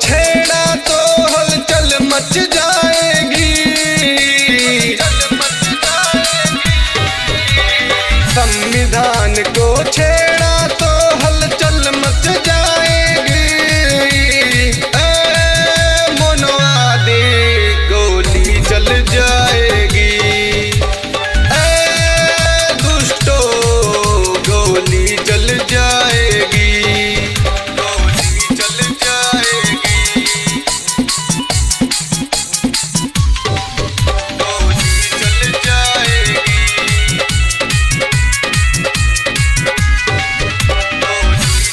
छेड़ा तो हलचल मच जाएगी। संविधान को छेड़ा तो हलचल मच जाएगी। मनोवादी गोली चल जाएगी। दुष्टों गोली चल जाएगी। गोली चल जाएगी। गोली चल जाएगी।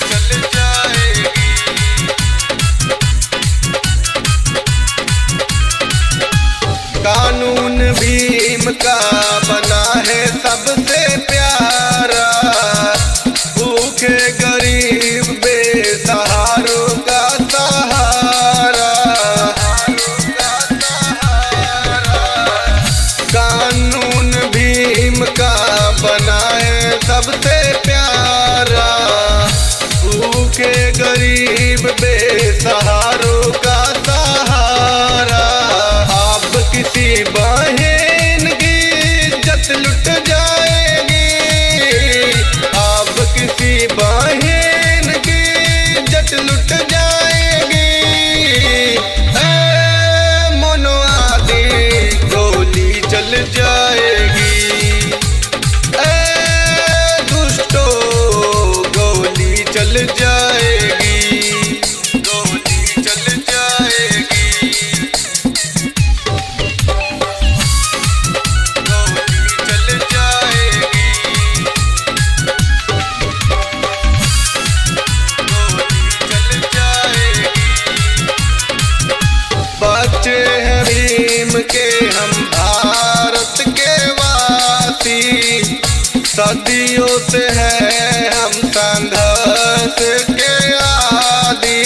चल जाएगी। कानून भीम का बना है सबसे प्यारा। भूखे गरीब बेसहारों का सहारा। कानून भीम का बना है सबसे प्यारा। भूखे गरीब बेसहारों का सहारा। अब किसी बहन की इज्जत लुट जाएगी। अब किसी बहन की इज्जत लुट जाएगी। मनोवादी गोली चल जाएगी। दुष्टों गोली चल जाएगी। गोली चल जाएगी। गोली चल जाएगी। गोली चल जाएगी। बच्चे हैं भीम के हम भारत के वासी। सदियों से है हम संघर्ष के आदी।